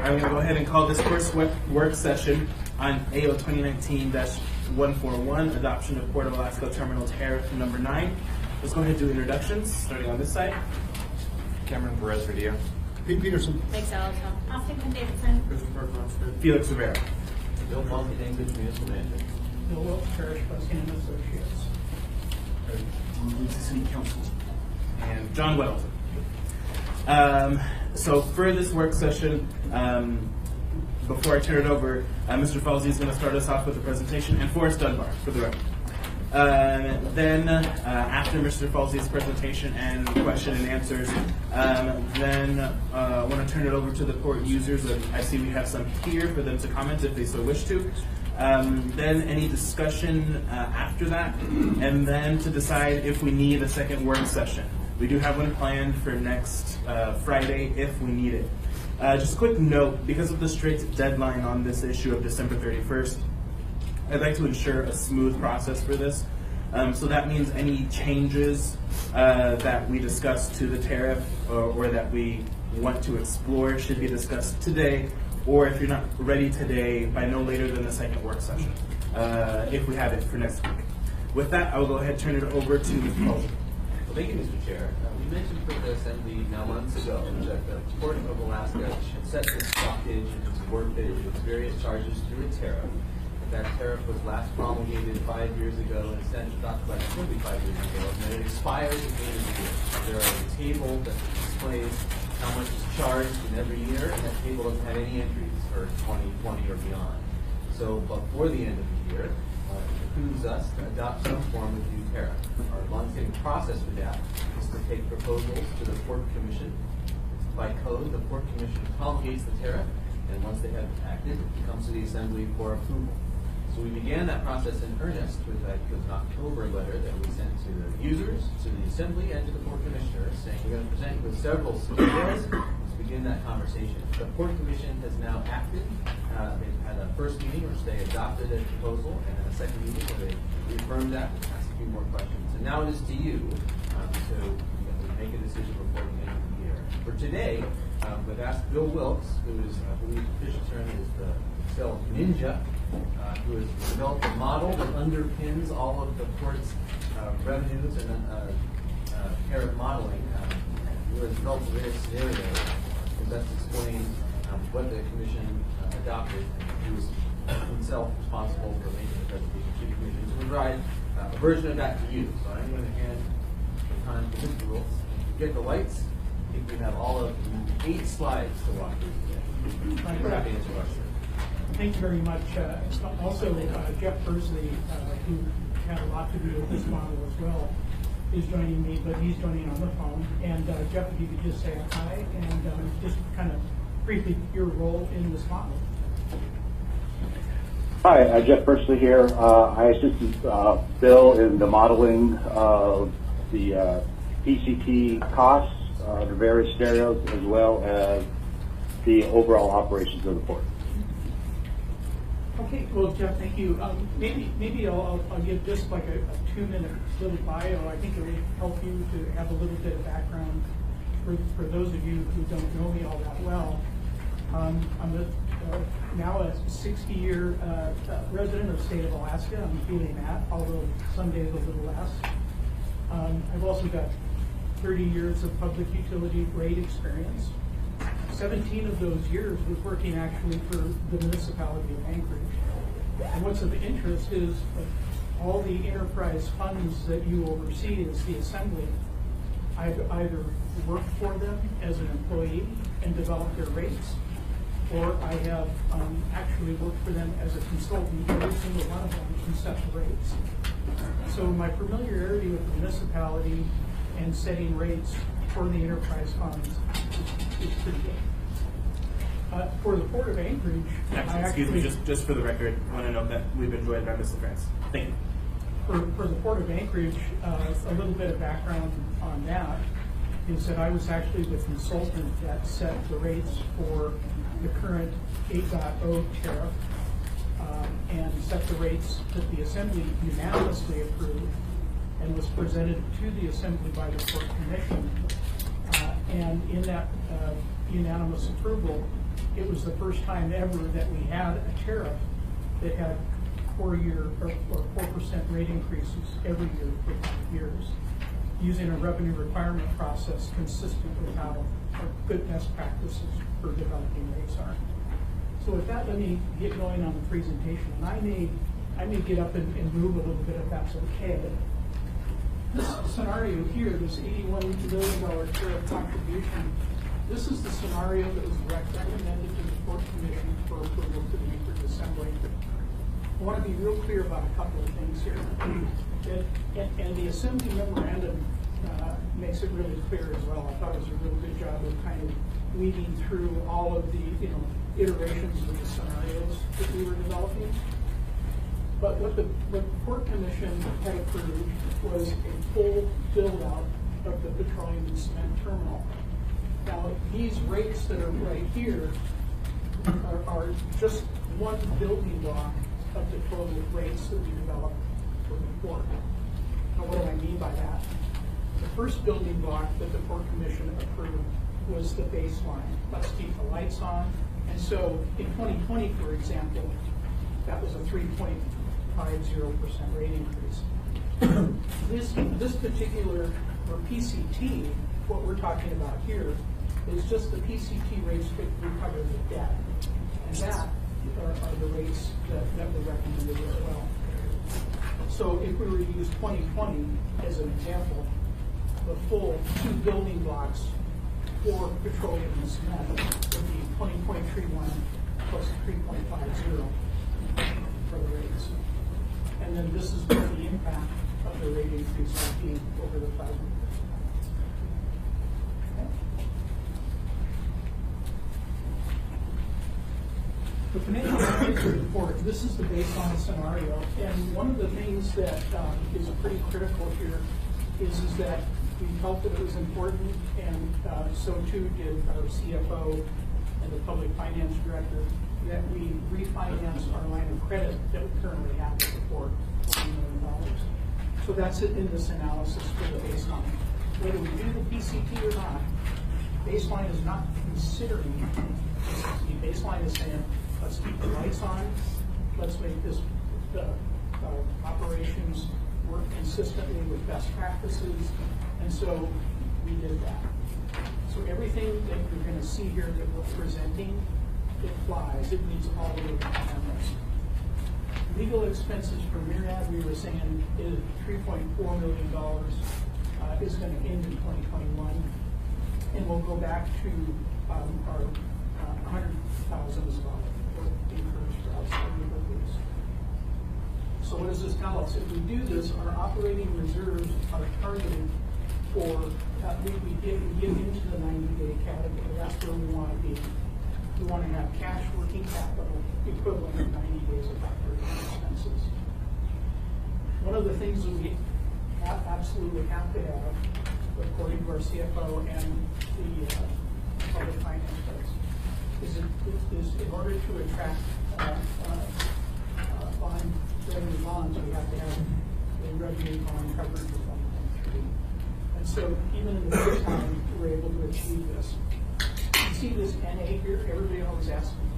I'm going to go ahead and call this first work session on AO 2019-141, Adoption of Port of Alaska Terminal Tariff number 9. Let's go ahead and do introductions, starting on this side. Cameron Perez-Rodillo. Pete Peterson. Meg Salazar. Austin Davidson. Christopher Bronsted. Felix Rivera. Bill Monk, English Municipal Manager. Bill Wilkes, Parish Trustee and Associates. City Council. And John Weddleton. So for this work session, before I turn it over, Mr. Falsey is going to start us off with a presentation, and Forrest Dunbar, for the record. Then, after Mr. Falsey's presentation and question and answers, then I want to turn it over to the port users. I see we have some here for them to comment if they so wish to. Then any discussion after that, and then to decide if we need a second work session. We do have one planned for next Friday if we need it. Just a quick note, because of the strict deadline on this issue of December 31st, I'd like to ensure a smooth process for this. So that means any changes that we discuss to the tariff or that we want to explore should be discussed today, or if you're not ready today, by no later than the second work session, if we have it for next week. With that, I will go ahead and turn it over to Mr. Falsey. Thank you, Mr. Chair. We mentioned for the Assembly now months ago that the Port of Alaska sets its stockage and its workage, its various charges through a tariff. That tariff was last promulgated 5 years ago and sent adopted by the Assembly 5 years ago, and it expires at the end of the year. There is a table that displays how much is charged in every year, and that table doesn't have any entries for 2020 or beyond. So before the end of the year, it behooves us to adopt some form of new tariff. Our long-standing process for that is to take proposals to the Port Commission. By code, the Port Commission promulgates the tariff, and once they have acted, it comes to the Assembly for approval. So we began that process in earnest with an October letter that we sent to the users, to the Assembly, and to the Port Commissioner, saying we're going to present you with several scenarios to begin that conversation. The Port Commission has now acted. They've had a first meeting which they adopted a proposal, and then a second meeting where they reaffirmed that and asked a few more questions. And now it is to you to make a decision before the end of the year. For today, we've asked Bill Wilkes, who is, I believe, the official term is the Excel ninja, who has developed a model that underpins all of the port's revenues and tariff modeling. Who has developed various scenarios to best explain what the Commission adopted, and who is himself responsible for making the presentation to the Commission to provide a version of that to you. So I'm going to hand the time to Mr. Wilkes. Get the lights. I think we have all of 8 slides to walk through today. We're happy to answer questions. Thank you very much. Also, Jeff Persley, who had a lot to do with this model as well, is joining me, but he's joining on the phone. And Jeff, if you could just say hi and just kind of briefly your role in this model. Hi, Jeff Persley here. I assisted Bill in the modeling of the PCT costs, the various scenarios, as well as the overall operations of the port. Okay, well, Jeff, thank you. Maybe I'll give just like a 2-minute little bio. I think it would help you to have a little bit of background for those of you who don't know me all that well. I'm now a 60-year resident of the state of Alaska. I'm feeling that, although some days a little less. I've also got 30 years of public utility rate experience. 17 of those years was working actually for the municipality of Anchorage. And what's of interest is all the enterprise funds that you oversee as the Assembly. I've either worked for them as an employee and developed their rates, or I have actually worked for them as a consultant. Every single one of them can set the rates. So my familiarity with the municipality and setting rates for the enterprise funds is pretty good. For the Port of Anchorage, Excuse me, just for the record, I want to note that we've been joined by Mr. France. Thank you. For the Port of Anchorage, a little bit of background on that is that I was actually the consultant that set the rates for the current 8.0 tariff and set the rates that the Assembly unanimously approved and was presented to the Assembly by the Port Commission. And in that unanimous approval, it was the first time ever that we had a tariff that had 4-year or 4% rate increases every year for 5 years, using a revenue requirement process consistent with how our good best practices for developing rates are. So with that, let me get going on the presentation. And I may get up and move a little bit if that's okay. This scenario here, this $81 million tariff contribution, this is the scenario that was recommended to the Port Commission for approval to the Anchorage Assembly. I want to be real clear about a couple of things here. And the Assembly memorandum makes it really clear as well. I thought it was a real good job of kind of weaving through all of the iterations of the scenarios that we were developing. But what the Port Commission had approved was a full build-out of the petroleum and cement terminal. Now, these rates that are right here are just one building block of the total rates that we developed for the port. Now, what do I mean by that? The first building block that the Port Commission approved was the baseline. Let's keep the lights on. And so in 2020, for example, that was a 3.50% rate increase. This particular, or PCT, what we're talking about here, is just the PCT rates that recover the debt. And that are the rates that were recommended as well. So if we were to use 2020 as an example, the full 2 building blocks for petroleum and cement would be 20.31 plus 3.50 for the rates. And then this is what the impact of the rate increase will be over the 5 years. The financial advisory report, this is the baseline scenario, and one of the things that is pretty critical here is that we felt that it was important, and so too did our CFO and the public finance director, that we refinance our line of credit that we currently have with the port, $1 million. So that's it in this analysis for the baseline. Whether we do the PCT or not, baseline is not considering PCT. Baseline is saying, let's keep the lights on, let's make this operations work consistently with best practices, and so we did that. So everything that you're going to see here that we're presenting, it flies, it meets all of the requirements. Legal expenses for Myriad, we were saying, is $3.4 million, is going to end in 2021, and we'll go back to our 100,000 as well. So what does this tell us? If we do this, our operating reserves are targeted for, we get into the 90-day category. That's where we want to be. We want to have cash working capital equivalent of 90 days of operating expenses. One of the things that we absolutely have to have, according to our CFO and the public finance folks, is in order to attract revenue bonds, we have to have a revenue bond coverage of 1.3. And so even in the first time, we were able to achieve this. You see this NA here? Everybody always asks me,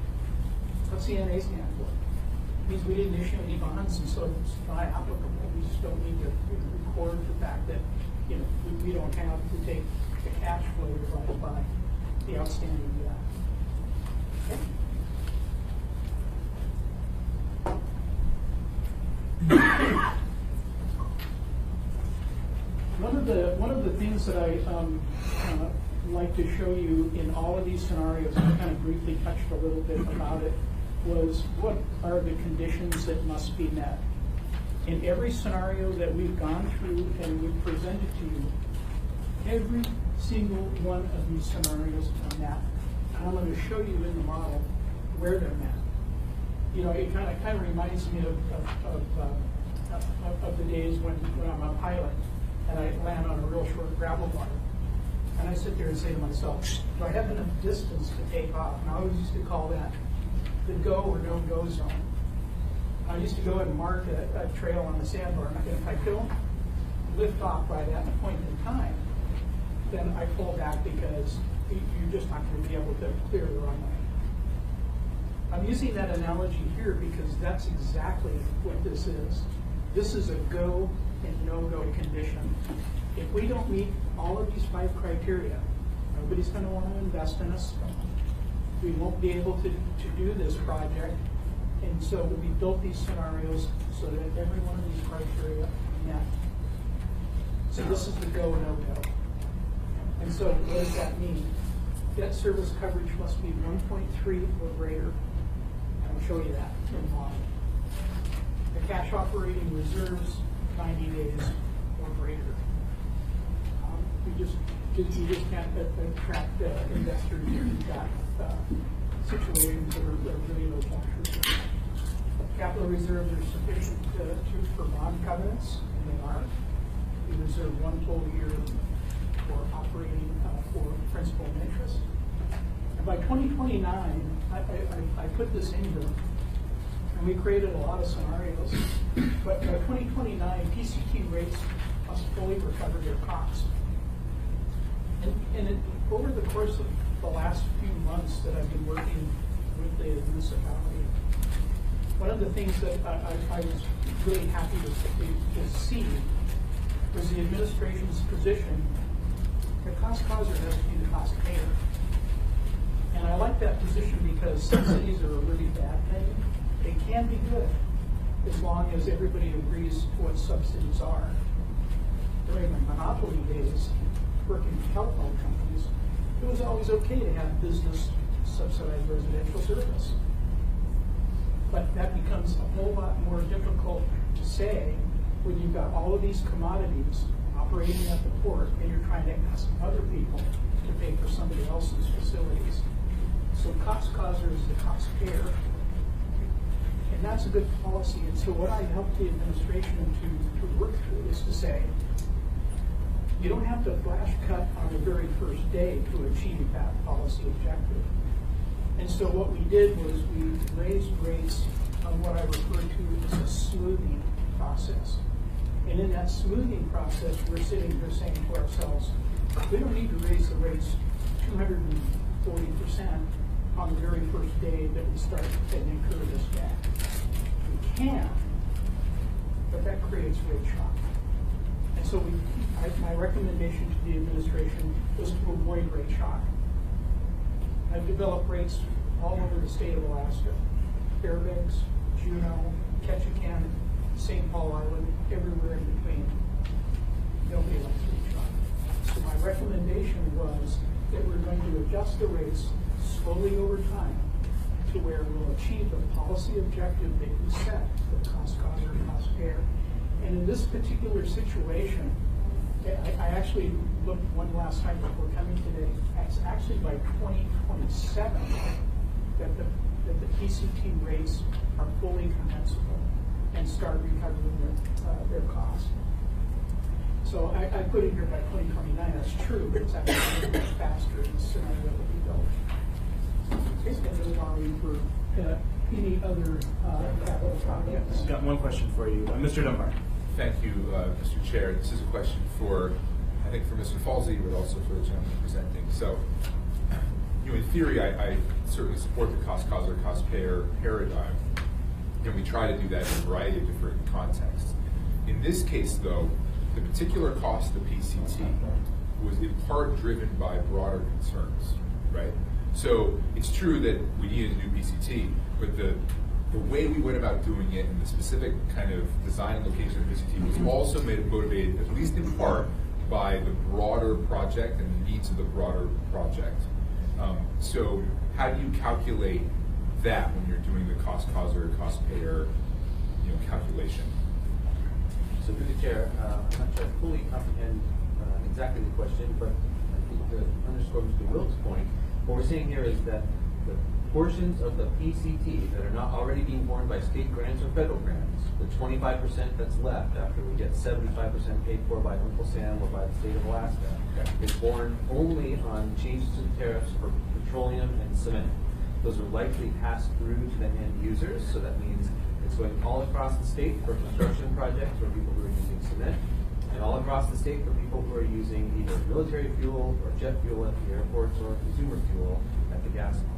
what's the NA stand for? It means we didn't issue any bonds, and so it's not applicable. We just don't need to record the fact that we don't have to take the cash flow divided by the outstanding debt. Okay. One of the things that I like to show you in all of these scenarios, I kind of briefly touched a little bit about it, was what are the conditions that must be met. In every scenario that we've gone through and we've presented to you, every single one of these scenarios are met. And I'm going to show you in the model where they're met. It kind of reminds me of the days when I'm a pilot and I land on a real short gravel bar. And I sit there and say to myself, do I have enough distance to take off? And I always used to call that the go or don't go zone. I used to go and mark a trail on the sandbar, and if I don't lift off by that point in time, then I pull back because you're just not going to be able to clear the runway. I'm using that analogy here because that's exactly what this is. This is a go and no-go condition. If we don't meet all of these 5 criteria, nobody's going to want to invest in us. We won't be able to do this project. And so we built these scenarios so that every one of these criteria are met. So this is the go, no-go. And so what does that mean? Debt service coverage must be 1.3 or greater. And I'll show you that in a moment. The cash operating reserves, 90 days or greater. You just can't attract investors if you've got situations that are really low cash reserves. Capital reserves are sufficient for bond covenants, and they are. We reserve 1 full year for operating for principal and interest. And by 2029, I put this in here, and we created a lot of scenarios. But by 2029, PCT rates must fully recover their costs. And over the course of the last few months that I've been working with the municipality, one of the things that I was really happy to see was the administration's position. The cost causer has to be the cost payer. And I like that position because subsidies are a really bad thing. They can be good as long as everybody agrees what subsidies are. During the monopoly days, working with telephone companies, it was always okay to have business subsidized residential service. But that becomes a whole lot more difficult to say when you've got all of these commodities operating at the port and you're trying to ask other people to pay for somebody else's facilities. So cost causer is the cost payer. And that's a good policy. And so what I help the administration to work through is to say, you don't have to flash cut on the very first day to achieve that policy objective. And so what we did was we raised rates on what I refer to as a smoothing process. And in that smoothing process, we're sitting here saying to ourselves, we don't need to raise the rates 240% on the very first day that we start to incur this debt. We can, but that creates rate shock. And so my recommendation to the administration was to avoid rate shock. I've developed rates all over the state of Alaska, Fairbanks, Juneau, Ketchikan, St. Paul Island, everywhere in between. Nobody likes rate shock. So my recommendation was that we're going to adjust the rates slowly over time to where we'll achieve the policy objective that we set, the cost causer, cost payer. And in this particular situation, I actually looked one last time before coming today. It's actually by 2027 that the PCT rates are fully compensable and start recovering their costs. So I put it here by 2029. That's true, but it's actually much faster in the scenario that we built. It's going to allow you for any other capital projects. Got one question for you, Mr. Dunbar. Thank you, Mr. Chair. This is a question for, I think, for Mr. Falsey, but also for the gentleman presenting. So, in theory, I certainly support the cost causer, cost payer paradigm, and we try to do that in a variety of different contexts. In this case, though, the particular cost of PCT was in part driven by broader concerns, right? So it's true that we needed a new PCT, but the way we went about doing it and the specific kind of design and location of the PCT was also motivated, at least in part, by the broader project and the needs of the broader project. So how do you calculate that when you're doing the cost causer, cost payer, calculation? So through the chair, I'm not sure I fully comprehend exactly the question, but I think to underscore Mr. Wilk's point, what we're saying here is that the portions of the PCT that are not already being borne by state grants or federal grants, the 25% that's left after we get 75% paid for by Uncle Sam or by the state of Alaska, is borne only on changes to the tariffs for petroleum and cement. Those are likely passed through to the end users, so that means it's going all across the state for construction projects for people who are using cement, and all across the state for people who are using either military fuel or jet fuel at the airports or consumer fuel at the gas pump.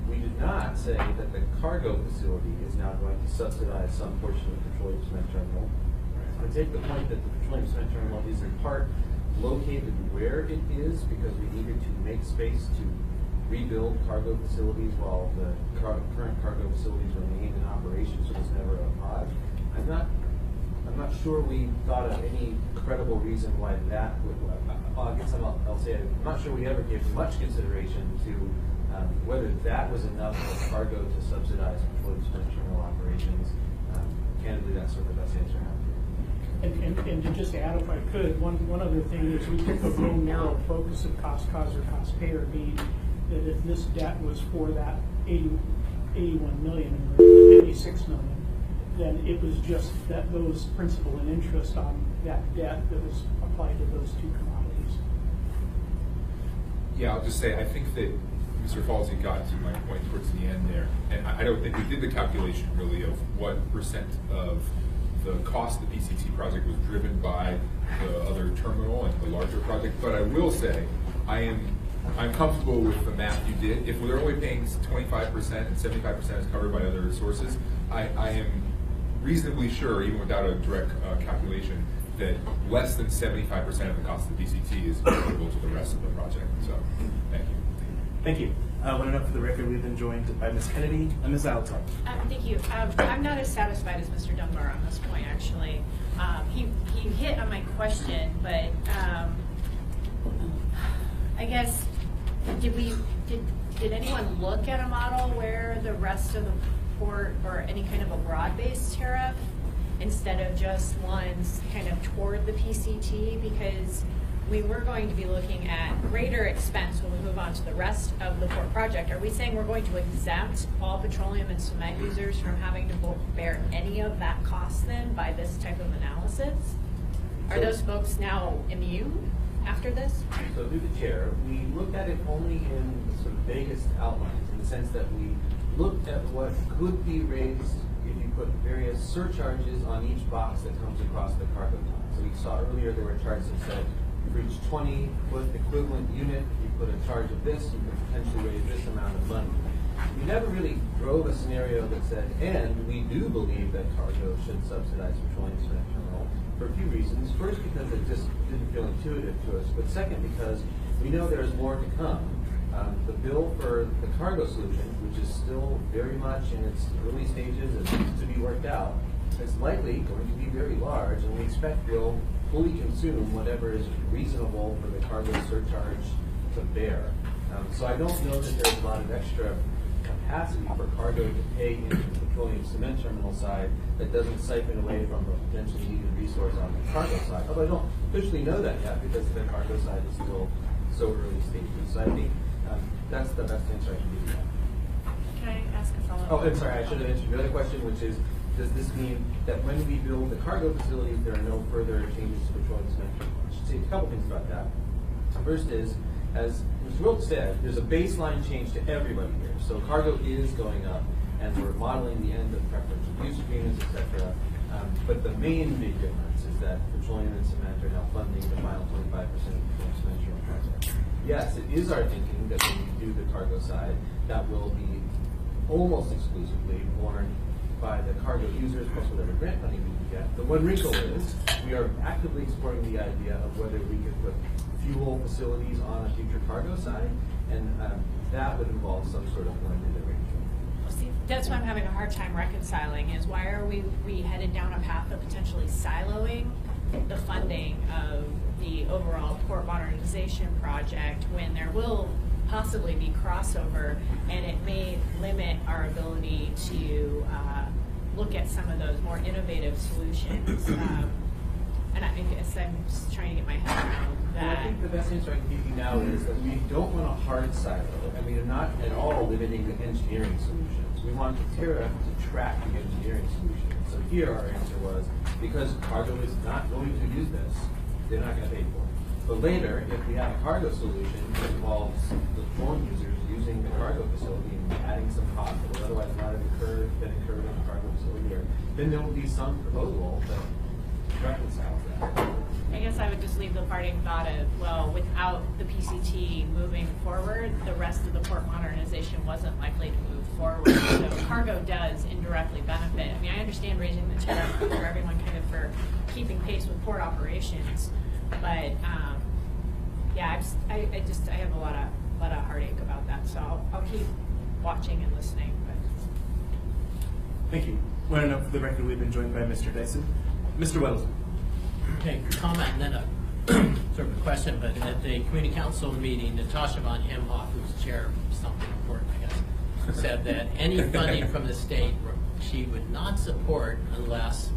We did not say that the cargo facility is now going to subsidize some portion of the petroleum cement terminal. I take the point that the petroleum cement terminal is in part located where it is because we needed to make space to rebuild cargo facilities while the current cargo facilities remain in operation, so there's never a pause. I'm not sure we thought of any credible reason why that would. I guess I'll say I'm not sure we ever gave much consideration to whether that was enough for cargo to subsidize petroleum cement terminal operations. Candidly, that's sort of the best answer I have. And to just add, if I could, one other thing is we took a real narrow focus of cost causer, cost payer, being that if this debt was for that 81 million or 86 million, then it was just that those principal and interest on that debt that was applied to those two commodities. Yeah, I'll just say, I think that Mr. Falsey got to my point towards the end there, and I don't think we did the calculation really of what percent of the cost of the PCT project was driven by the other terminal and the larger project, but I will say, I'm comfortable with the math you did. If we're only paying 25% and 75% is covered by other sources, I am reasonably sure, even without a direct calculation, that less than 75% of the cost of the PCT is attributable to the rest of the project. So, thank you. Thank you. I want to note for the record, we've been joined by Ms. Kennedy and Ms. Altar. Thank you. I'm not as satisfied as Mr. Dunbar on this point, actually. He hit on my question, but I guess, did anyone look at a model where the rest of the port or any kind of a broad-based tariff instead of just ones kind of toward the PCT? Because we were going to be looking at greater expense when we move on to the rest of the port project. Are we saying we're going to exempt all petroleum and cement users from having to bear any of that cost then by this type of analysis? Are those folks now immune after this? So through the chair, we looked at it only in the sort of vaguest outlines, in the sense that we looked at what could be raised if you put various surcharges on each box that comes across the cargo ton. So we saw earlier there were charts that said for each 20-foot equivalent unit, you put a charge of this, you could potentially raise this amount of money. We never really drove a scenario that said, and we do believe that cargo should subsidize petroleum cement terminal for a few reasons. First, because it just didn't feel intuitive to us, but second, because we know there's more to come. The bill for the cargo solution, which is still very much in its early stages and needs to be worked out, is likely going to be very large, and we expect will fully consume whatever is reasonable for the cargo surcharge to bear. So I don't know that there's a lot of extra capacity for cargo to pay into the petroleum cement terminal side that doesn't siphon away from the potentially needed resource on the cargo side. Although I don't officially know that yet because the cargo side is still so early stages. So I think that's the best answer I can give you. Can I ask a follow-up? Oh, I'm sorry, I should have answered the other question, which is, does this mean that when we build the cargo facilities, there are no further changes to petroleum cement terminal? I should say a couple things about that. First is, as Mr. Wilk said, there's a baseline change to everybody here. So cargo is going up, and we're modeling the end of preferential use agreements, et cetera. But the main big difference is that petroleum and cement are now funding the final 25% of the petroleum cement terminal project. Yes, it is our thinking that when we do the cargo side, that will be almost exclusively borne by the cargo users plus whatever grant money we can get. The one wrinkle is we are actively exploring the idea of whether we could put fuel facilities on a future cargo side, and that would involve some sort of blended arrangement. See, that's why I'm having a hard time reconciling is why are we headed down a path of potentially siloing the funding of the overall port modernization project when there will possibly be crossover, and it may limit our ability to look at some of those more innovative solutions. And I guess I'm just trying to get my head around that. I think the best answer I can give you now is that we don't want a hard silo, and we are not at all limiting the engineering solutions. We want the tariff to track the engineering solutions. So here our answer was, because cargo is not going to use this, they're not going to pay for it. But later, if we have a cargo solution that involves the foreign users using the cargo facility and adding some cost that would otherwise not have been incurred on the cargo facility, then there will be some proposal that reconciles that. I guess I would just leave the parting thought of, well, without the PCT moving forward, the rest of the port modernization wasn't likely to move forward. So cargo does indirectly benefit. I mean, I understand raising the tariff for everyone kind of for keeping pace with port operations, but yeah, I have a lot of heartache about that. So I'll keep watching and listening. But Thank you. Well enough for the record, we've been joined by Mr. Dyson. Mr. Wells. Okay, comment and then a sort of a question, but at the community council meeting, Natasha von Imhoff, who's chair of something important, I guess, said that any funding from the state she would not support unless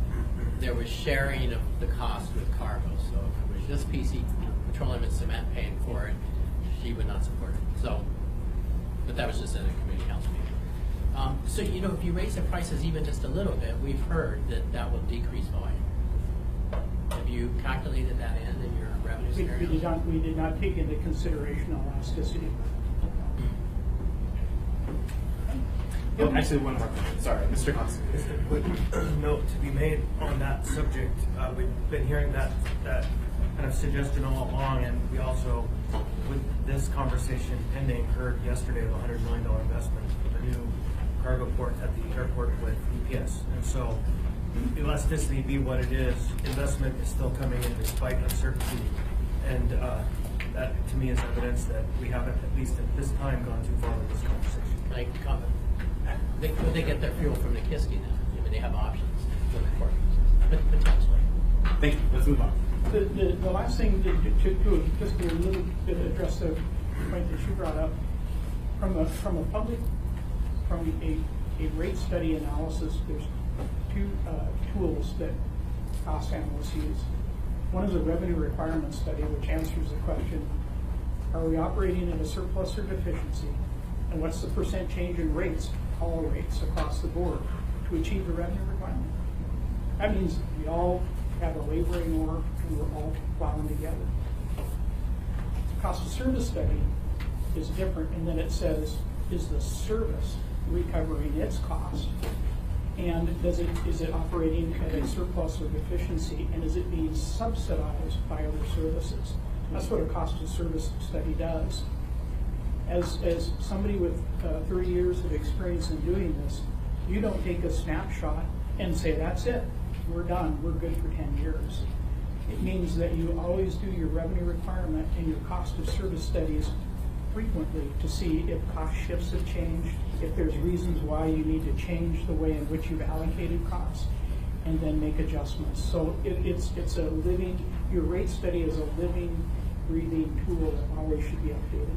there was sharing of the cost with cargo. So if it was just PC Petroleum and Cement paying for it, she would not support it. So, but that was just at a community council meeting. So, you know, if you raise the prices even just a little bit, we've heard that that will decrease volume. Have you calculated that in your revenue scenario? We did not take into consideration elasticity. Oh, actually, one more question. Sorry, Mr. Constant. Just a quick note to be made on that subject. We've been hearing that kind of suggestion all along, and we also, with this conversation pending, heard yesterday of a $100 million investment for the new cargo port at the airport with UPS. And so, elasticity be what it is, investment is still coming in despite uncertainty, and that to me is evidence that we haven't, at least at this time, gone too far with this conversation. Like, would they get their fuel from the Kiski then? I mean, they have options with the port, potentially. Thank you. Let's move on. The last thing to just a little bit address the point that you brought up from a rate study analysis. There's two tools that cost analysts use. One is a revenue requirement study, which answers the question: are we operating in a surplus or deficiency, and what's the percent change in rates, all rates across the board, to achieve the revenue requirement? That means we all have a laboring oar and we're all plowing together. The cost of service study is different, and then it says, is the service recovering its cost? And is it operating at a surplus or deficiency, and is it being subsidized by other services? That's what a cost of service study does. As somebody with 30 years of experience in doing this, you don't take a snapshot and say, that's it, we're done, we're good for 10 years. It means that you always do your revenue requirement and your cost of service studies frequently to see if cost shifts have changed, if there's reasons why you need to change the way in which you've allocated costs, and then make adjustments. So it's a living, your rate study is a living, breathing tool that always should be updated.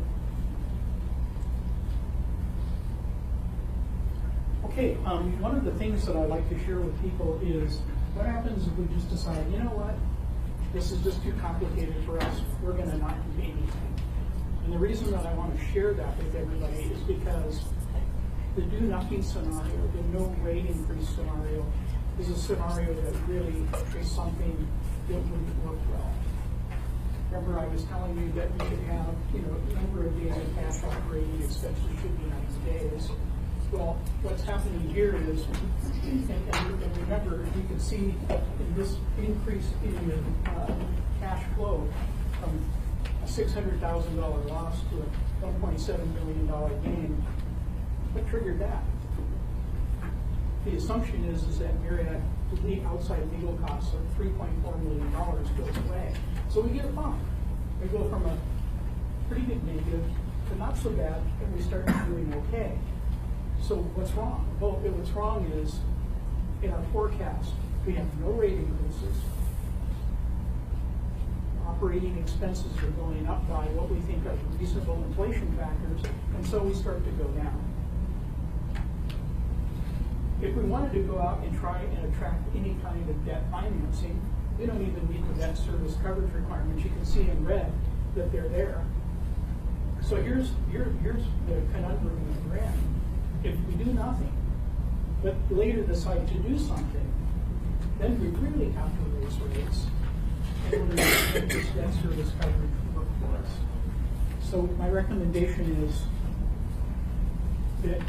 Okay, one of the things that I like to share with people is what happens if we just decide, you know what, this is just too complicated for us, we're going to not do anything. And the reason that I want to share that with everybody is because the do nothing scenario, the no rate increase scenario, is a scenario that really is something that wouldn't work well. Remember, I was telling you that we could have, a number of days of cash operating expenses should be 90 days. Well, what's happening here is, and remember, you can see in this increase in your cash flow from a $600,000 loss to a $1.7 million gain. What triggered that? The assumption is that Marriott, the outside legal costs of $3.4 million goes away. So we get a bump. We go from a pretty big negative to not so bad, and we start doing okay. So what's wrong? Well, what's wrong is in our forecast, we have no rate increases. Operating expenses are going up by what we think are reasonable inflation factors, and so we start to go down. If we wanted to go out and try and attract any kind of debt financing, we don't even meet the debt service coverage requirements. You can see in red that they're there. So here's the conundrum that we're in. If we do nothing, but later decide to do something, then we really have to raise rates in order to make this debt service coverage work for us. So my recommendation is that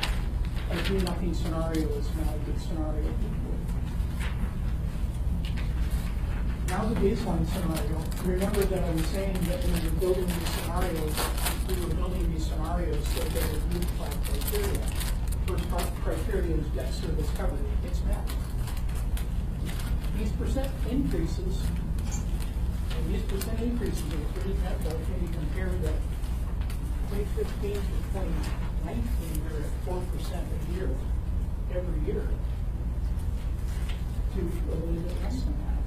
a do nothing scenario is not a good scenario. Now the baseline scenario. Remember that I was saying that when we were building these scenarios so that they would meet 5 criteria. First Ontario's debt service coverage, it's met. These percent increases, are pretty met, though, when you compare the 2015 to 2019, we're at 4% a year, every year, to a little bit less than that.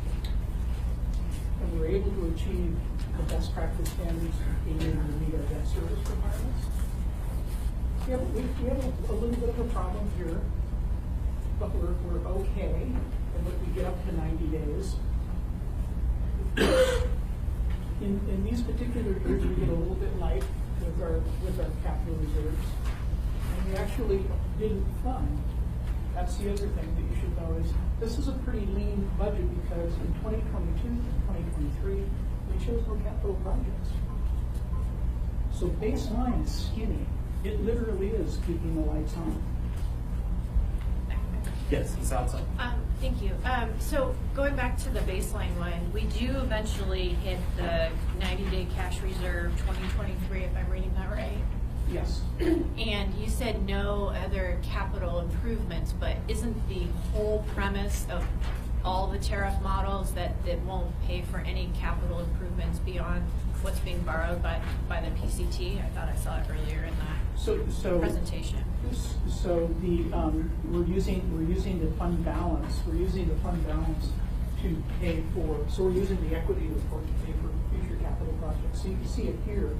And we're able to achieve the best practice standards being able to meet our debt service requirements. We have a little bit of a problem here, but we're okay. And when we get up to 90 days, in these particular years, we get a little bit light with our capital reserves, and we actually didn't fund. That's the other thing that you should know is this is a pretty lean budget because in 2022 and 2023, we chose no capital projects. So baseline is skinny. It literally is keeping the lights on. Yes, Ms. Altsop. Thank you. So going back to the baseline one, we do eventually hit the 90-day cash reserve 2023, if I'm reading that right. Yes. And you said no other capital improvements, but isn't the whole premise of all the tariff models that won't pay for any capital improvements beyond what's being borrowed by the PCT? I thought I saw it earlier in that presentation. So the we're using the fund balance. We're using the fund balance to pay for. So we're using the equity report to pay for future capital projects. So you can see it here.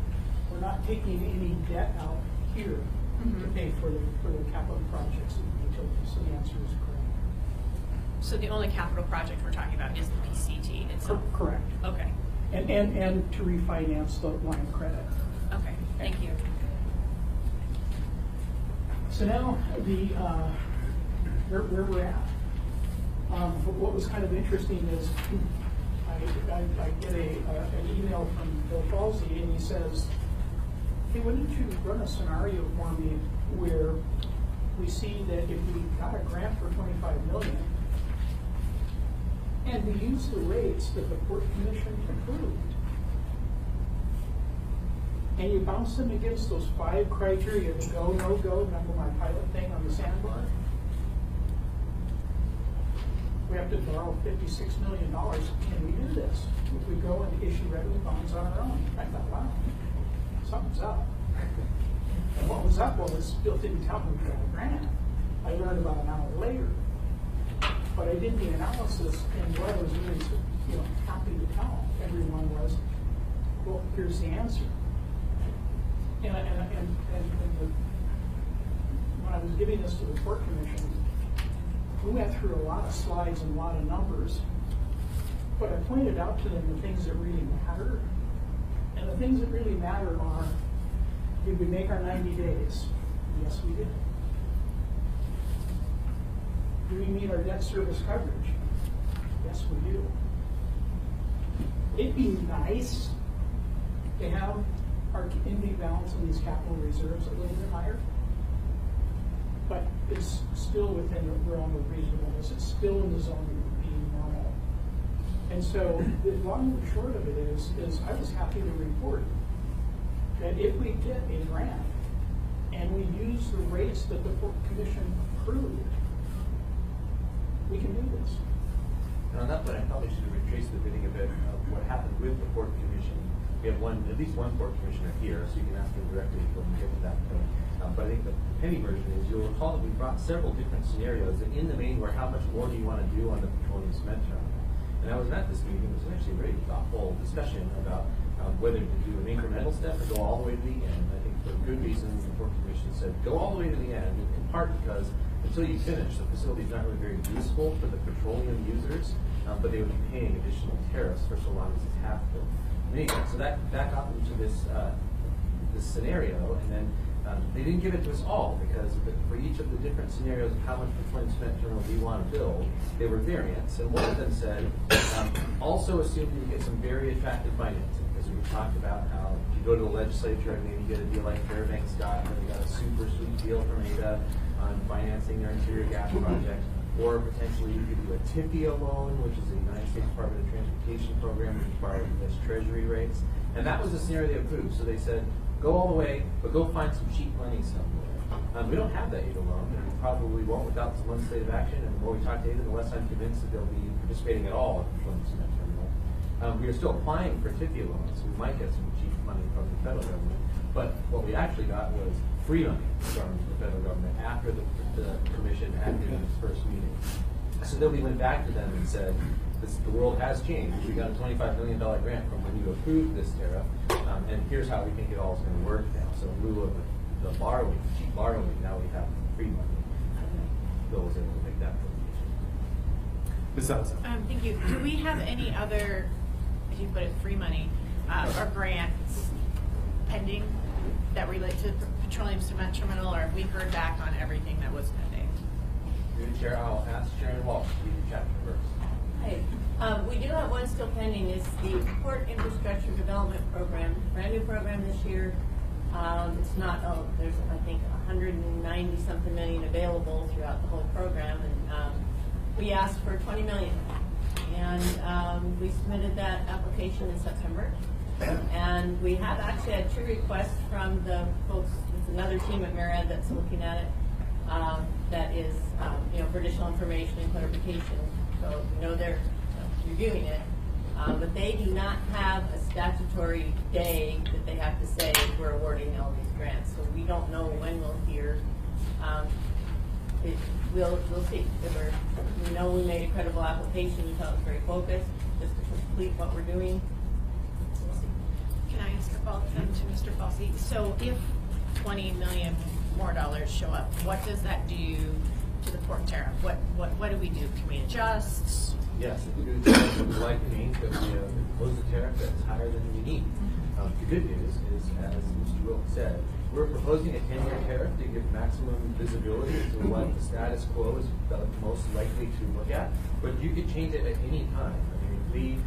We're not taking any debt out here to pay for the capital projects of the utilities. So the answer is correct. So the only capital project we're talking about is the PCT itself? Correct. Okay. And to refinance the line of credit. Okay. Thank you. So now where we're at. What was kind of interesting is I get an email from Bill Falsey, and he says, hey, why don't you run a scenario for me where we see that if we got a grant for $25 million and we use the rates that the Port Commission approved, and you bounce them against those 5 criteria, the go, no go, remember my pilot thing on the sandbar? We have to borrow $56 million. Can we do this? If we go and issue revenue bonds on our own? I thought, wow, something's up. And what was up? Well, Bill didn't tell me we got a grant. I learned about an hour later. But I did the analysis, and what I was really happy to tell everyone was, well, here's the answer. And when I was giving this to the Port Commission, we went through a lot of slides and a lot of numbers, but I pointed out to them the things that really matter. And the things that really matter are, did we make our 90 days? Yes, we did. Do we meet our debt service coverage? Yes, we do. It'd be nice to have our ending balance in these capital reserves a little bit higher, but it's still within the realm of reasonableness. It's still in the zone of being normal. And so the long and short of it is I was happy to report that if we get a grant and we use the rates that the Port Commission approved, we can do this. And on that point, I probably should have retraced the bidding a bit of what happened with the Port Commission. We have at least one Port Commissioner here, so you can ask him directly when we get to that point. But I think the penny version is, you'll recall that we brought several different scenarios that in the main were how much more do you want to do on the petroleum cement terminal. And I was at this meeting. It was actually a very thoughtful discussion about whether to do an incremental step or go all the way to the end. I think for good reasons, the Port Commission said go all the way to the end, in part because until you finish, the facility is not really very useful for the petroleum users, but they would be paying additional tariffs for so long as it's half built. Anyway, so that got them to this scenario, and then they didn't give it to us all because for each of the different scenarios of how much petroleum cement terminal we want to build, there were variants. And one of them said, also assume you get some very attractive financing, because we talked about how if you go to the legislature and maybe get a deal like Fairbanks got, where they got a super sweet deal from ADA on financing their interior gas project, or potentially you could do a TIFIA loan, which is the United States Department of Transportation program, which borrows U.S. Treasury rates. And that was the scenario they approved. So they said, go all the way, but go find some cheap money somewhere. We don't have that ADA loan. probably won't without some legislative action, and the more we talk to David, the less I'm convinced that they'll be participating at all in the petroleum cement terminal. We are still applying for TIFIA loans, so we might get some cheap money from the federal government, but what we actually got was free money from the federal government after the commission acted in its first meeting. So then we went back to them and said, the world has changed. We got a $25 million grant from when you approved this tariff, and here's how we think it all is going to work now. So in lieu of the borrowing, cheap borrowing, now we have free money. Bill was able to make that presentation. Ms. Allison. Thank you. Do we have any other, if you put it, free money or grants pending that relate to the petroleum cement terminal, or have we heard back on everything that was pending? Through the chair, I'll ask Sharon Walsh to read the chapter first. Hey, we do have one still pending. It's the Port Infrastructure Development Program, brand new program this year. It's not, there's I think 190 something million available throughout the whole program, and we asked for 20 million, and we submitted that application in September. And we have actually had 2 requests from the folks. It's another team at Myriad that's looking at it. That is, for additional information and clarification. So they're reviewing it, but they do not have a statutory day that they have to say we're awarding all these grants. So we don't know when we'll hear. We'll see. We know we made a credible application. We thought it was very focused, just to complete what we're doing. We'll see. Can I ask a follow-up then to Mr. Falsey? So if $20 million more show up, what does that do to the port tariff? What do we do? Can we adjust? Yes, if we do the tariff, what we like to mean that we impose a tariff that's higher than we need. The good news is, as Mr. Wilk said, we're proposing a 10-year tariff to give maximum visibility to what the status quo is most likely to look at. But you could change it at any time. I mean, if we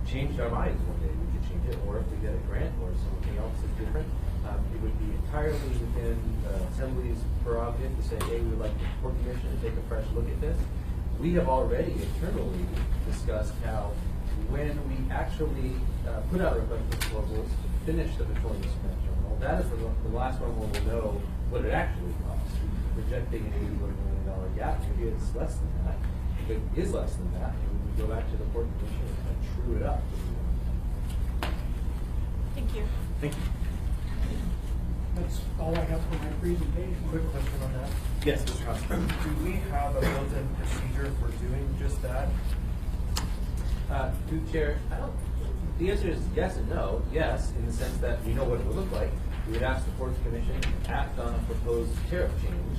changed our minds one day, we could change it, or if we get a grant or something else is different, it would be entirely within the Assembly's prerogative to say, hey, we would like the Port Commission to take a fresh look at this. We have already internally discussed how when we actually put out request proposals to finish the petroleum cement terminal, that is the last one where we'll know what it actually costs. We're projecting an $81 million gap. Maybe it's less than that. If it is less than that, maybe we go back to the Port Commission and true it up. Thank you. Thank you. That's all I have for my presentation. Quick question on that. Yes, Mr. Costa. Do we have a built-in procedure for doing just that? Through Chair, the answer is yes and no. Yes, in the sense that we know what it would look like. We would ask the Ports Commission to act on a proposed tariff change.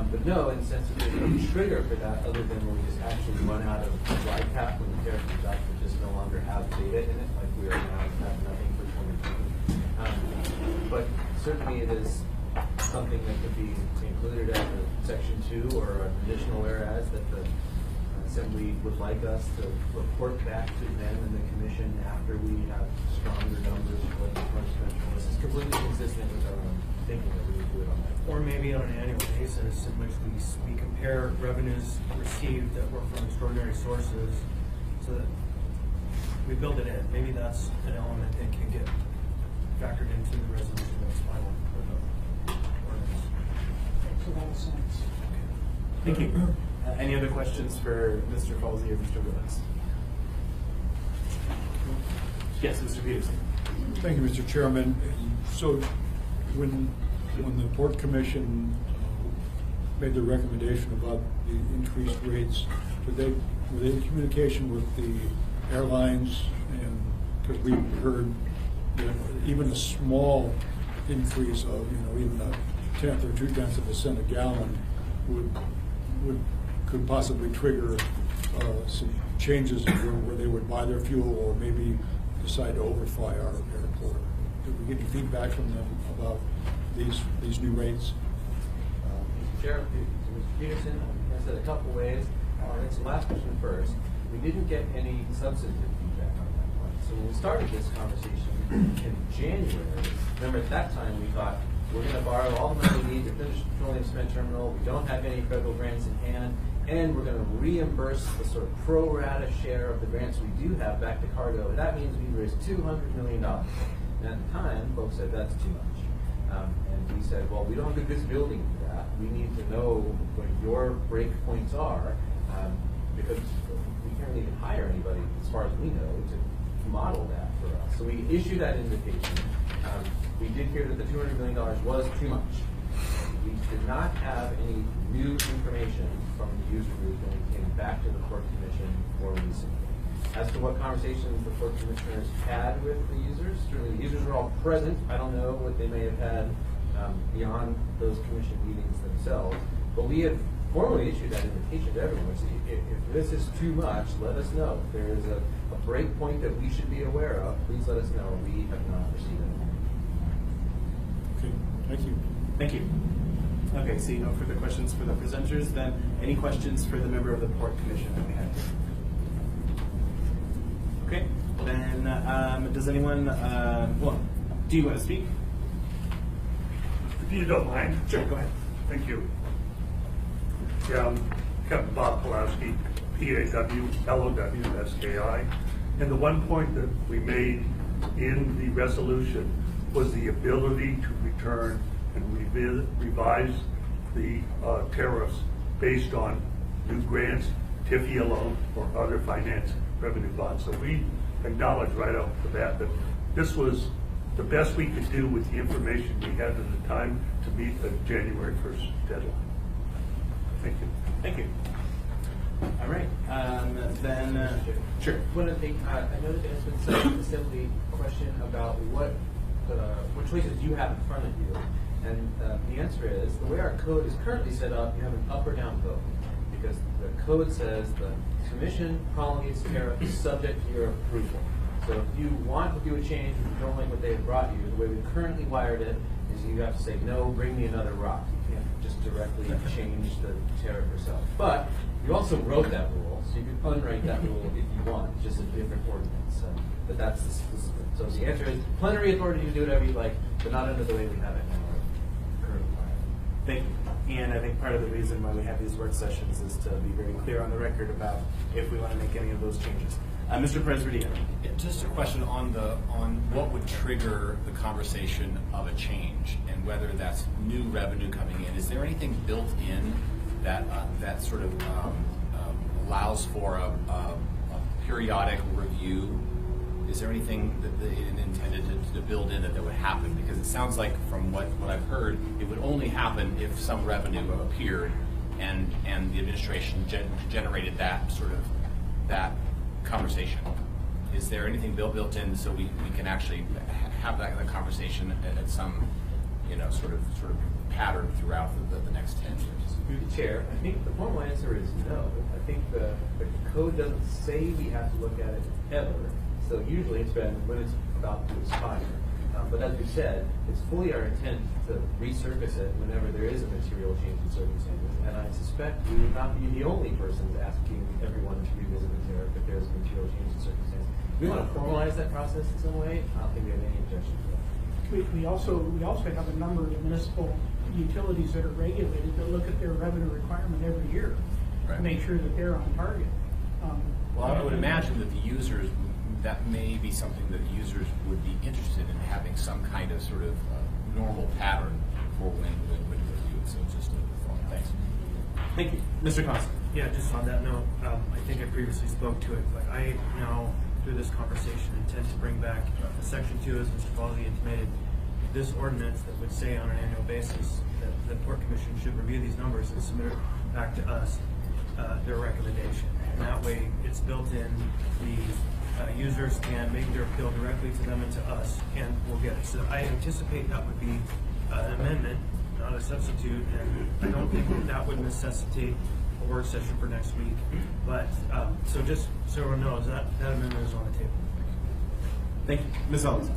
But no, in the sense that there's no trigger for that other than when we just actually run out of glide path when the tariff comes up, we just no longer have data in it, like we are now have nothing for 2020. But certainly it is something that could be included as a Section 2 or an additional whereas that the Assembly would like us to report back to them and the Commission after we have stronger numbers for the presidential. This is completely consistent with our own thinking that we would do it on that. Or maybe on an annual basis in which we compare revenues received that were from extraordinary sources so that we build it in. Maybe that's an element that can get factored into the resolution that's final for the ordinance. Makes a lot of sense. Thank you. Any other questions for Mr. Falsey or Mr. Willis? Yes, Mr. Peterson. Thank you, Mr. Chairman. So when the Port Commission made the recommendation about the increased rates, were they in communication with the airlines? And because we heard that even a small increase of even a 1/10 or 2/10 of a cent a gallon could possibly trigger some changes where they would buy their fuel or maybe decide to overfly our airport. Did we get any feedback from them about these new rates? Mr. Chair, Mr. Peterson, I said a couple ways. I'll answer the last question first. We didn't get any substantive feedback on that point. So when we started this conversation in January, remember at that time we thought we're going to borrow all the money we need to finish the petroleum cement terminal. We don't have any federal grants in hand, and we're going to reimburse the sort of pro rata share of the grants we do have back to cargo. That means we raised $200 million. And at the time, folks said that's too much. And we said, well, we don't have good visibility into that. We need to know going your break points are, because we can't even hire anybody, as far as we know, to model that for us. So we issued that invitation. We did hear that the $200 million was too much. We did not have any new information from the user group when we came back to the Port Commission more recently. As to what conversations the Port Commissioners had with the users, certainly the users were all present. I don't know what they may have had beyond those commission meetings themselves, but we have formally issued that invitation to everyone. So if this is too much, let us know. If there is a break point that we should be aware of, please let us know. We have not received it. Okay, thank you. Thank you. Okay, seeing no further questions for the presenters, then any questions for the member of the Port Commission that we have here? Okay, then does anyone, well, do you want to speak? If you don't mind. Sure, go ahead. Thank you. Yeah, I'm Captain Bob Pulaski, P-A-W-L-O-W-S-K-I. And the one point that we made in the resolution was the ability to return and revise the tariffs based on new grants, TIFIA loan, or other finance revenue bonds. So we acknowledge right off the bat that this was the best we could do with the information we had at the time to meet the January 1st deadline. Thank you. Thank you. All right, then, sure. One of the things, I know that there's been some assembly question about what choices you have in front of you. And the answer is, the way our code is currently set up, you have an up or down vote. Because the code says the commission promulgates tariffs subject to your approval. So if you want to do a change, if you don't like what they've brought you, the way we currently wired it is you have to say, no, bring me another rock. You can't just directly change the tariff yourself. But you also wrote that rule, so you can unwrite that rule if you want, just a different ordinance. But that's so the answer is plenary authority to do whatever you like, but not under the way we have it now. Thank you. And I think part of the reason why we have these work sessions is to be very clear on the record about if we want to make any of those changes. Mr. Presbiterio. Yeah, just a question on what would trigger the conversation of a change and whether that's new revenue coming in. Is there anything built in that that sort of allows for a periodic review? Is there anything that they intended to build in that would happen? Because it sounds like from what I've heard, it would only happen if some revenue appeared and the administration generated that sort of that conversation. Is there anything built in so we can actually have that conversation at some sort of pattern throughout the next 10 years? Through the chair, I think the formal answer is no. I think the code doesn't say we have to look at it ever. So usually it's been when it's about to expire. But as we said, it's fully our intent to resurface it whenever there is a material change in circumstances. And I suspect we would not be the only persons asking everyone to revisit the tariff if there's a material change in circumstances. If we want to formalize that process in some way, I don't think we have any objection to that. We also have a number of municipal utilities that are regulated that look at their revenue requirement every year to make sure that they're on target. Well, I would imagine that the users, that may be something that users would be interested in, having some kind of sort of normal pattern for when review. So just a thought. Thanks. Thank you. Mr. Costa. Yeah, just on that note, I think I previously spoke to it, but I now, through this conversation, intend to bring back Section 2, as Mr. Falsey intimated, this ordinance that would say on an annual basis that the Port Commission should review these numbers and submit back to us their recommendation. And that way, it's built in. The users can make their appeal directly to them and to us, and we'll get it. So I anticipate that would be an amendment, not a substitute, and I don't think that would necessitate a work session for next week. But so just so everyone knows, that amendment is on the table. Thank you. Ms. Ellis.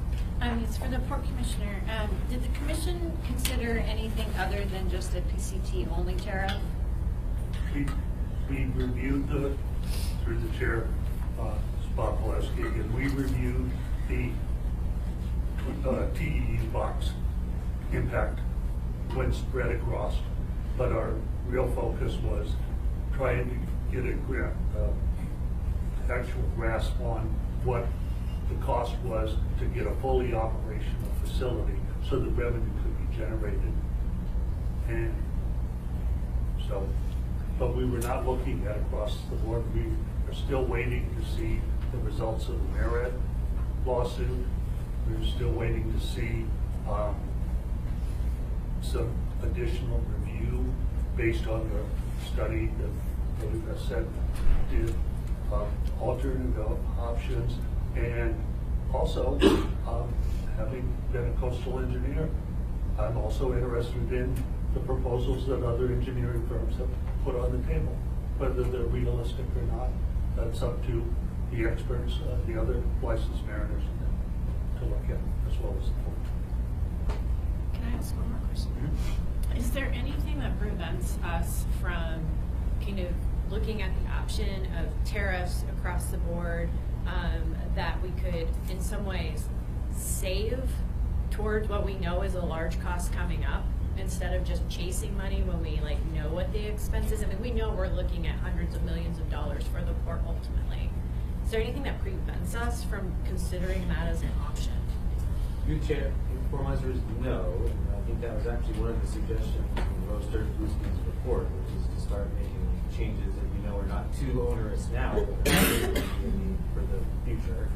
It's for the Port Commissioner. Did the Commission consider anything other than just a PCT only tariff? We reviewed through the chair, Bob Pulaski, and we reviewed the TEE box impact when spread across, but our real focus was trying to get a actual grasp on what the cost was to get a fully operational facility so the revenue could be generated. And so but we were not looking at across the board. We are still waiting to see the results of the Merit lawsuit. We're still waiting to see some additional review based on the study that David said did, alternative options, and also having been a coastal engineer, I'm also interested in the proposals that other engineering firms have put on the table. Whether they're realistic or not, that's up to the experts, the other licensed mariners to look at, as well as the board. Can I ask one more question? Is there anything that prevents us from kind of looking at the option of tariffs across the board that we could, in some ways, save towards what we know is a large cost coming up, instead of just chasing money when we know what the expense is? I mean, we know we're looking at hundreds of millions of dollars for the port ultimately. Is there anything that prevents us from considering that as an option? You, Chair, inform us no, and I think that was actually one of the suggestions in Roaster Bluesky's report, which is to start making changes that we know are not too onerous now, but they're going to be a need for the future.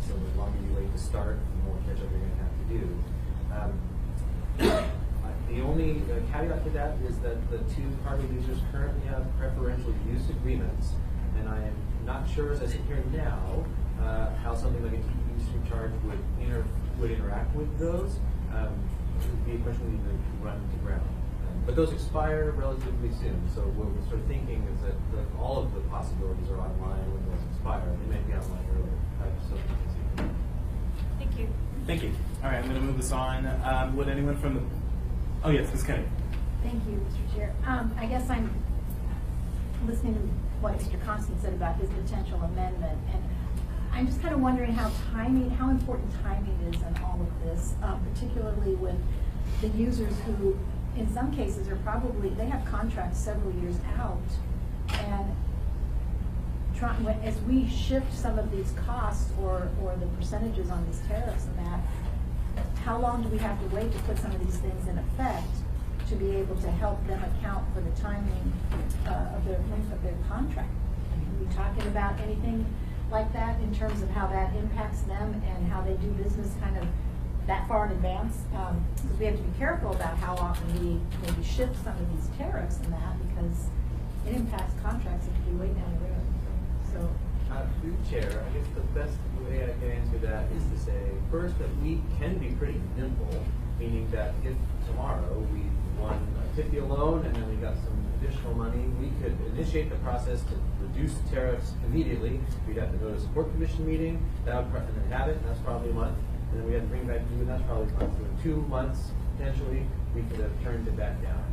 So the longer you wait to start, the more catch up you're going to have to do. The only caveat to that is that the two cargo users currently have preferential use agreements, and I am not sure, as I sit here now, how something like a TPU surcharge would interact with those. It would be a question we need to run to ground. But those expire relatively soon, so what we're sort of thinking is that all of the possibilities are online when those expire. They may be online earlier. Thank you. Thank you. All right, I'm going to move this on. Would anyone from the... Oh, yes, Ms. Kennedy. Thank you, Mr. Chair. I guess I'm listening to what Mr. Constant said about his potential amendment, and I'm just kind of wondering how important timing is in all of this, particularly with the users who, in some cases, they have contracts several years out, and as we shift some of these costs or the percentages on these tariffs and that, how long do we have to wait to put some of these things in effect to be able to help them account for the timing of the length of their contract? Are we talking about anything like that in terms of how that impacts them and how they do business kind of that far in advance? Because we have to be careful about how often we maybe shift some of these tariffs and that, because it impacts contracts that could be way down the road. So. Through Chair, I guess the best way I can answer that is to say, first, that we can be pretty nimble, meaning that if tomorrow we won a TIFIA loan and then we got some additional money, we could initiate the process to reduce tariffs immediately. We'd have to go to a support commission meeting, and then have it, and that's probably a month, and then we have to bring it back to you, and that's probably a month. So in 2 months, potentially, we could have turned it back down.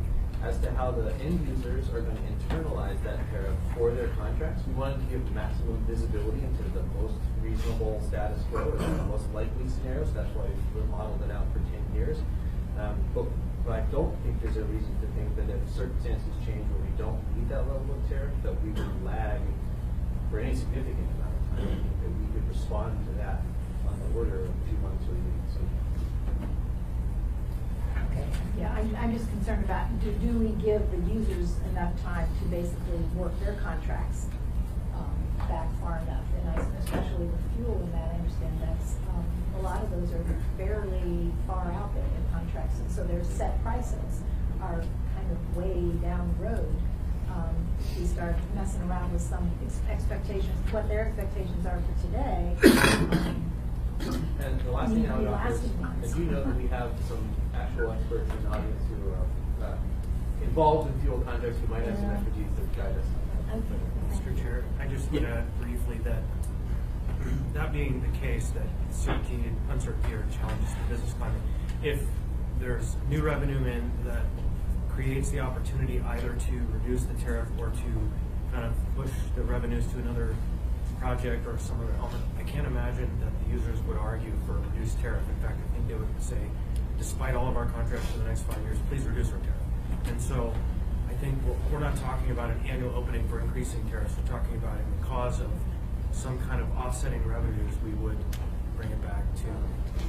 As to how the end users are going to internalize that tariff for their contracts, we wanted to give maximum visibility into the most reasonable status quo or the most likely scenarios. That's why we modeled it out for 10 years. But I don't think there's a reason to think that if circumstances change where we don't need that level of tariff, that we would lag for any significant amount of time. I think that we could respond to that on the order of 2 months or even so. Yeah, I'm just concerned about, do we give the users enough time to basically work their contracts back far enough? And especially with fuel and that, I understand that's, a lot of those are fairly far out there in contracts, and so their set prices are kind of way down the road. We start messing around with some expectations, what their expectations are for today. And the last thing I would offer is, as you know, that we have some actual experts in the audience who are involved in fuel contracts who might have some expertise to guide us on that. Mr. Chair, I just want to add briefly that being the case, that certainty and uncertainty are challenges to the business climate. If there's new revenue in that creates the opportunity either to reduce the tariff or to kind of push the revenues to another project or some other element, I can't imagine that the users would argue for a reduced tariff. In fact, I think they would say, despite all of our contracts for the next 5 years, please reduce our tariff. And so I think we're not talking about an annual opening for increasing tariffs. We're talking about in the cause of some kind of offsetting revenues, we would bring it back to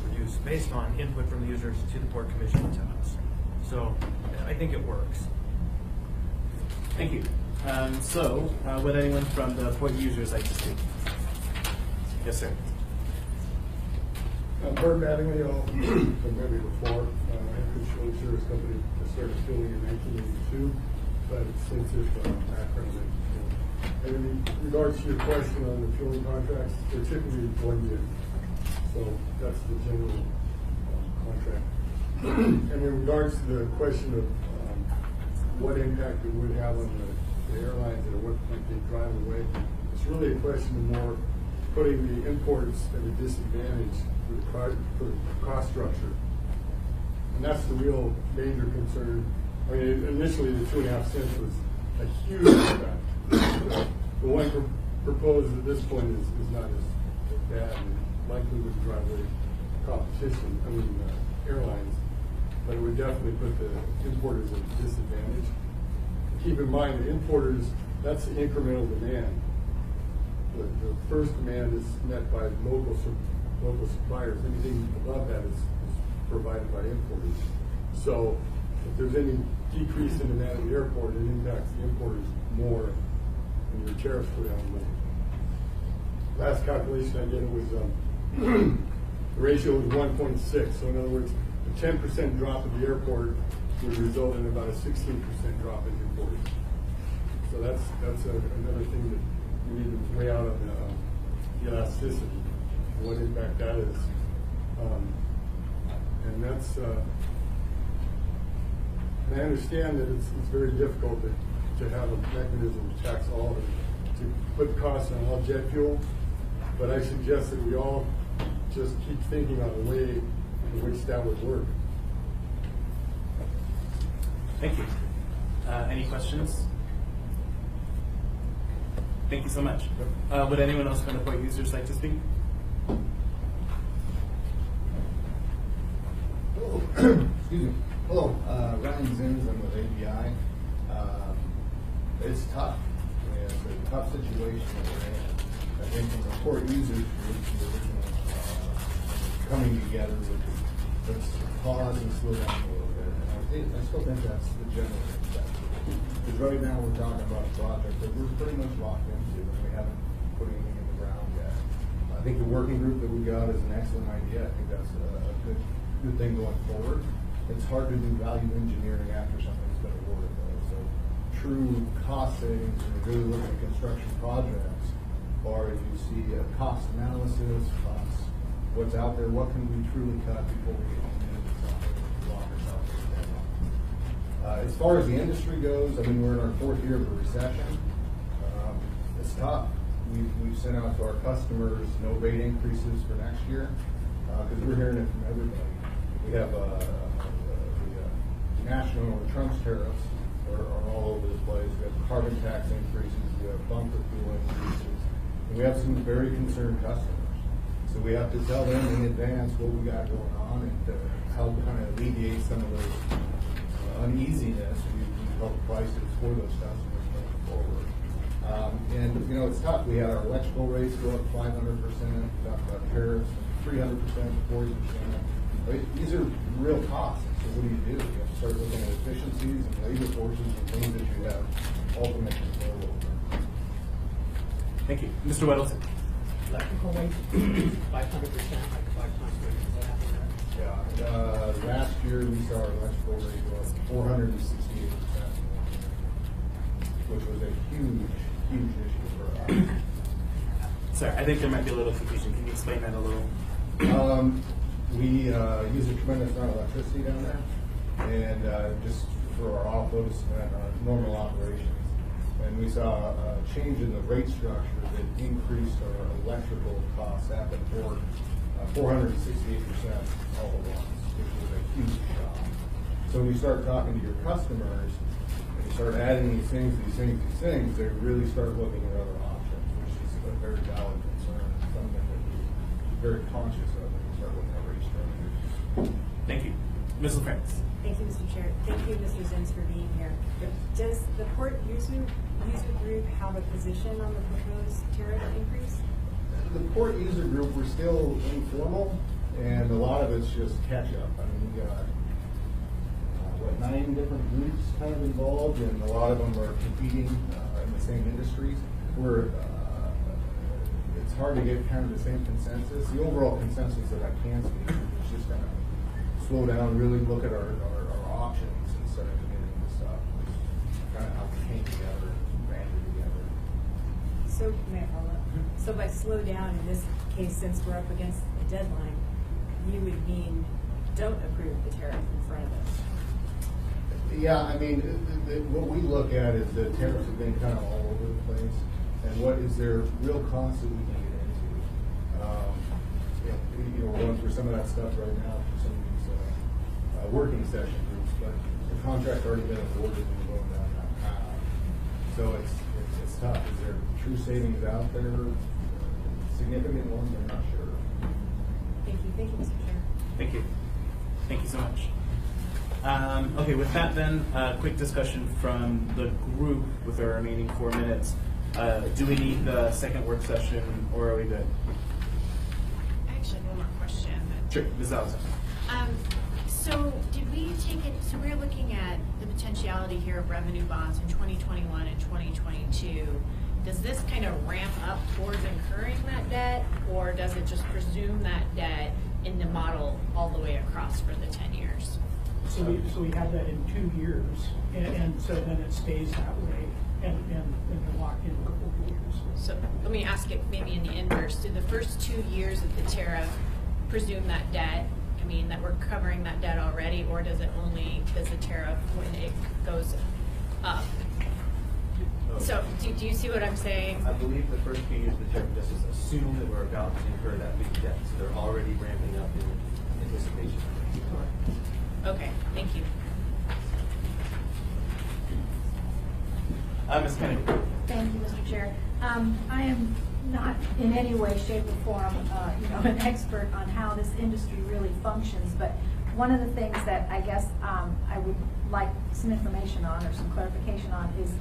reduce based on input from the users to the Port Commission and to us. So I think it works. Thank you. Would anyone from the port users like to speak? Yes, sir. Bert Mattingly, from maybe before, I had a insurance service company that started fueling in 1982, but extensive background in fueling. And in regards to your question on the fueling contracts, they're typically 1 year. So that's the general contract. And in regards to the question of what impact it would have on the airlines and what might they drive away, it's really a question of more putting the imports at a disadvantage for the cost structure. And that's the real major concern. I mean, initially the 2.5 cents was a huge impact. The one proposed at this point is not as bad and likely would drive away competition, airlines, but it would definitely put the importers at a disadvantage. Keep in mind, the importers, that's the incremental demand. The first demand is met by local suppliers. Anything above that is provided by importers. So if there's any decrease in demand at the airport, it impacts the importers more than your tariffs go down. The last calculation I did, it was the ratio was 1.6. So in other words, a 10% drop at the airport would result in about a 16% drop in importers. So that's another thing that we need to weigh out of the elasticity, what impact that is. And that's, and I understand that it's very difficult to have a mechanism to tax all of it, to put costs on all jet fuel, but I suggest that we all just keep thinking on a way in which that would work. Thank you. Any questions? Thank you so much. Would anyone else from the port users like to speak? Hello. Excuse me. Hello. Ryan Zins, I'm with ABI. It's tough. It's a tough situation that we're in. I think from the port users group, the original coming together with let's pause and slow down a little bit. And I still think that's the general concept. Because right now we're talking about a project that we're pretty much locked into and we haven't put anything in the ground yet. I think the working group that we got is an excellent idea. I think that's a good thing going forward. It's hard to do value engineering after something's been awarded though. So true cost savings, when you're really looking at construction projects, or you see a cost analysis, costs, what's out there, what can we truly cut before we get into something and lock ourselves in. As far as the industry goes, I mean, we're in our 4th year of a recession. It's tough. We've sent out to our customers no rate increases for next year because we're hearing it from everybody. We have the national or Trump's tariffs are all over the place. We have carbon tax increases. We have bunker fuel increases. And we have some very concerned customers. So we have to tell them in advance what we got going on and to help kind of alleviate some of those uneasiness. We help prices for those customers going forward. And you know, it's tough. We had our electrical rates go up 500%. We talked about tariffs, 300%, 40%. These are real costs. So what do? You have to start looking at efficiencies and labor forces and things that you have ultimate control over. Thank you. Mr. Weddleton. Electrical rate, 500%, like 5 times what happened there. Yeah. Last year we saw our electrical rate go up 468%, which was a huge issue for us. Sorry, I think there might be a little confusion. Can you explain that a little? We use a tremendous amount of electricity down there, and just for our offload and our normal operations. And we saw a change in the rate structure that increased our electrical costs at the port 468% all at once, which was a huge shock. So when you start talking to your customers, and you start adding these things, they really start looking at other options, which is a very valid concern, something that we're very conscious of when we start looking at rate structures. Thank you. Ms. LaFrance. Thank you, Mr. Chair. Thank you, Mr. Zins, for being here. Does the port user group have a position on the proposed tariff increase? The port user group, we're still informal, and a lot of it's just catch up. I mean, we got 9 different groups kind of involved, and a lot of them are competing the same industries, where it's hard to get kind of the same consensus. The overall consensus that I can speak to is just kind of slow down, really look at our options instead of committing to stuff. Kind of how we came together, banded together. So, may I follow up? So by slow down, in this case, since we're up against the deadline, you would mean don't approve the tariff in front of us? Yeah, I mean, what we look at is the tariffs have been kind of all over the place, and what is there real cost that we can get into? We're going through some of that stuff right now for some of these working session groups, but the contract's already been awarded and we're going down that path. So it's tough. Is there true savings out there? Significant ones? I'm not sure. Thank you, Mr. Chair. Thank you. Thank you so much. Okay, with that then, quick discussion from the group with our remaining 4 minutes. Do we need the second work session, or are we good? I actually have one more question. Sure, Ms. Allison. So did we take it, so we're looking at the potentiality here of revenue bonds in 2021 and 2022. Does this kind of ramp up towards incurring that debt, or does it just presume that debt in the model all the way across for the 10 years? So we had that in 2 years, and so then it stays that way, and they're locked in a couple of years. So let me ask it maybe in the inverse. Do the first 2 years of the tariff presume that debt, I mean, that we're covering that debt already, or does the tariff when it goes up? So do you see what I'm saying? I believe the first few years of the tariff just assume that we're about to incur that big debt, so they're already ramping up in anticipation. Okay, thank you. Ms. Kennedy. Thank you, Mr. Chair. I am not in any way, shape, or form, an expert on how this industry really functions, but one of the things that I guess I would like some information on or some clarification on is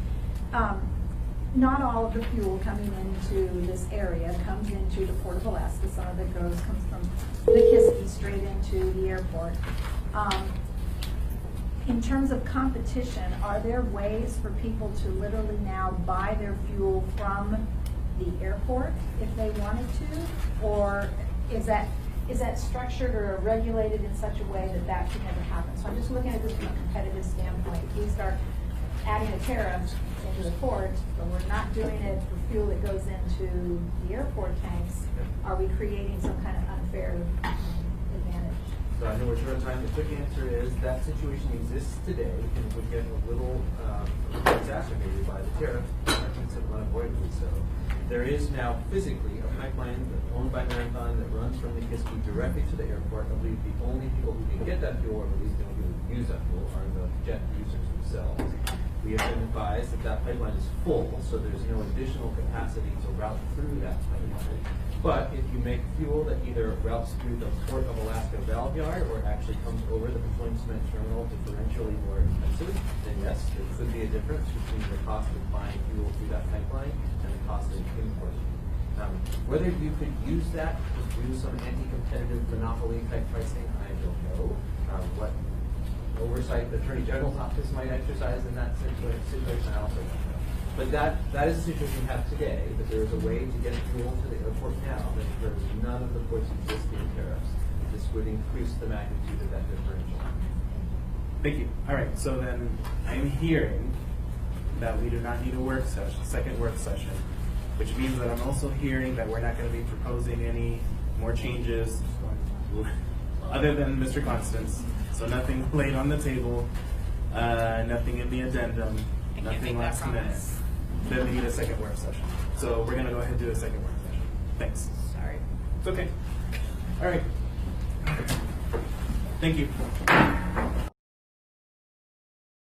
not all of the fuel coming into this area comes into the Port of Alaska. Some of it comes from the Kiski straight into the airport. In terms of competition, are there ways for people to literally now buy their fuel from the airport if they wanted to? Or is that structured or regulated in such a way that that could never happen? So I'm just looking at this from a competitive standpoint. If we start adding a tariff into the port, but we're not doing it for fuel that goes into the airport tanks, are we creating some kind of unfair advantage? So I know we're short on time. The quick answer is that situation exists today and would get a little exacerbated by the tariff, unavoidably so. There is now physically a pipeline owned by Marathon that runs from the Kiski directly to the airport. I believe the only people who can get that fuel, or at least the only people who use that fuel, are the jet users themselves. We have been advised that that pipeline is full, so there's no additional capacity to route through that pipeline. But if you make fuel that either routes through the Port of Alaska valve yard or actually comes over the petroleum cement terminal differentially more expensive, then yes, there could be a difference between the cost of buying fuel through that pipeline and the cost of importing. Whether you could use that to do some anti-competitive monopoly type pricing, I don't know. What oversight the Attorney General's office might exercise in that situation, I also don't know. But that is the situation we have today, that there is a way to get fuel to the airport now that occurs none of the port's existing tariffs. This would increase the magnitude of that differential. Thank you. All right, so then I'm hearing that we do not need a work session, second work session, which means that I'm also hearing that we're not going to be proposing any more changes other than Mr. Constance. So nothing laid on the table, nothing in the addendum, nothing last minute. Then we need a second work session. So we're going to go ahead and do a second work session. Thanks. Sorry. It's okay. All right. Thank you.